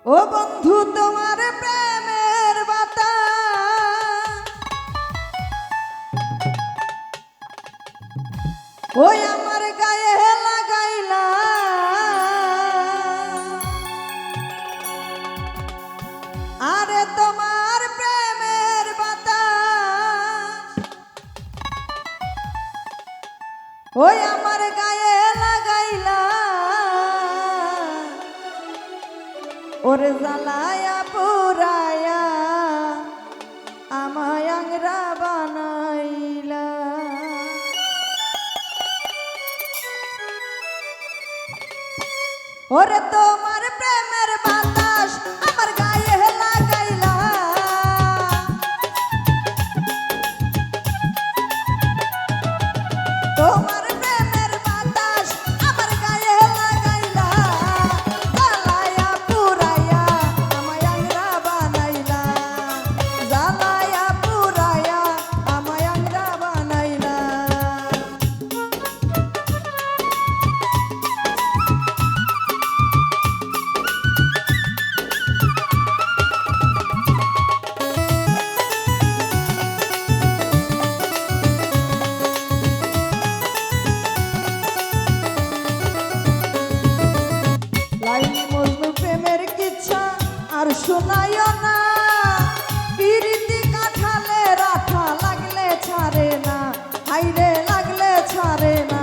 ও বন্ধু তোমার প্রেমের বাতাস ওই আমার গায়ে লাগাইলা আরে তোমার প্রেমের বাতাস ওই আমার গায়ে লাগাইলা ওরে জ্বালায়া পুরায়া আমায় আংরা বানাইলা ওরে তোমার প্রেমের বাতাস আমার গায়ে লাগাইলা তোমার প্রেমের বাতাস আমার গায়ে লাগাইলা জ্বালায়া পুরায়া আমায় আংরা বানাইলা জ্বালায়া পুরায়া আমায় আংরা বানাইলা লাইলি মজনু প্রেমের কিচ্ছা আর শোনায় না পিরিতি কাঠালে রাঠা লাগলে ছাড়ে না হাইরে লাগলে ছাড়ে না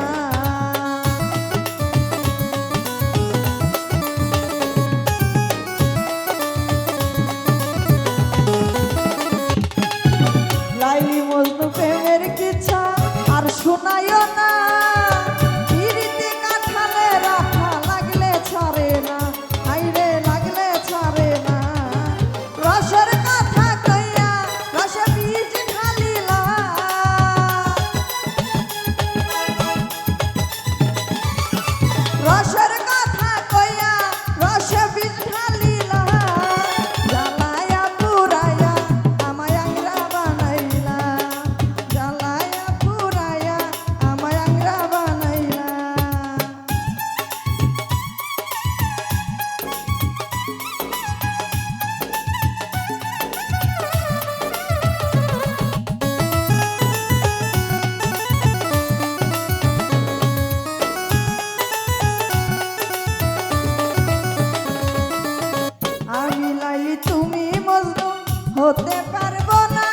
লাইলি মজনু প্রেমের কিচ্ছা আর শোনায় না পিরিতি কাঠালে রাঠা লাগলে ছাড়ে না হাইরে লাগলে ছাড়ে না রসের কথা কইয়া রসে বীজ ঢালিলা রসের কথা কইয়া রসে বীজ ঢালিলা জ্বালায়া পুরায়া আমায় আংরা বানাইলা জ্বালায়া পুরায়া আমায় আংরা বানাইলা আমি লাইলি তুমি মজনু হতে পারবো না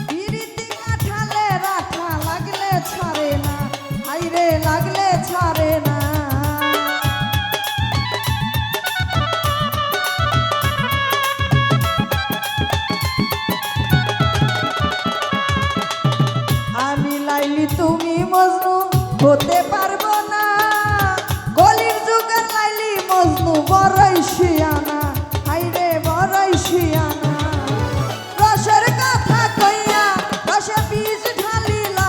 পিরিতি কাঠালে রাঠা লাগলে ছাড়ে না হাইরে লাগলে ছাড়ে না আমি লাইলি তুমি মজনু হতে পারবো না গলির যুগের লাইলি মজনু বড়ই শিয়ানা হাইরে বড়ই শিয়ানা রসের কথা কইয়া রসে বীজ ঢালিলা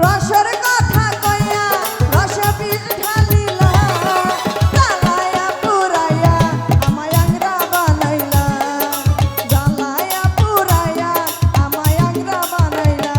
রসের কথা কইয়া রসে বীজ ঢালিলা জ্বালায়া পুরায়া আমায় আংরা বানাইলা জ্বালায়া পুরায়া আমায় আংরা বানাইলা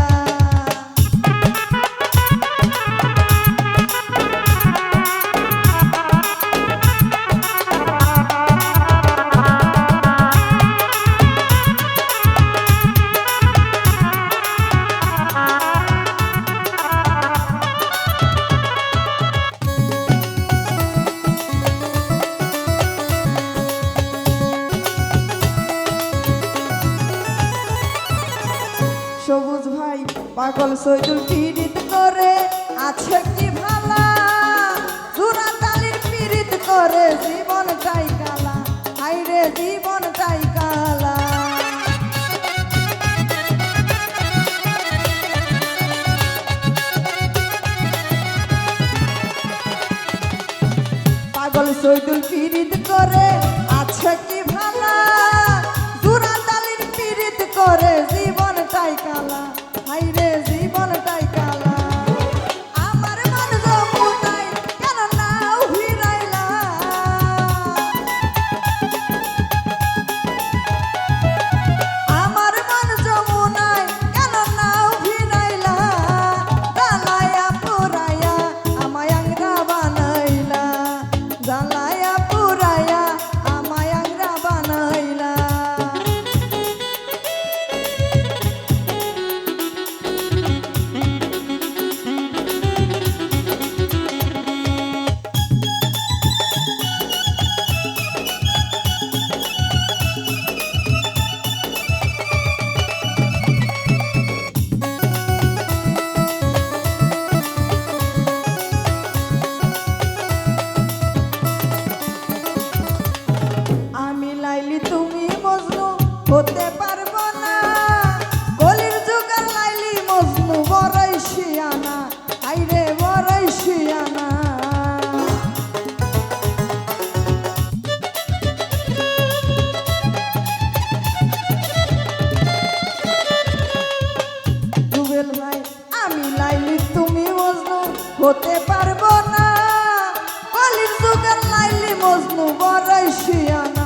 সবুজ ভাই পাগল সৈদুল পীড়িত করে আছে কি ভালা জুরা তালির পীড়িত করে জীবনটাই কালা হাইরে জীবনটাই কালা পাগল সৈদুল পীড়িত করে আছে কি ভালা জুরা তালির পীড়িত করে জীবনটাই কালা হাইরে জীবনটাই কালা আমার মন যমুনাই কেন নাও ভিড়াইলা আমার মন যমুনাই কেন নাও ভিড়াইলা জ্বালায়া পুরায়া আমায় পারবো না কলির যুগের লাইলি মজনু বড়ই শিয়ানা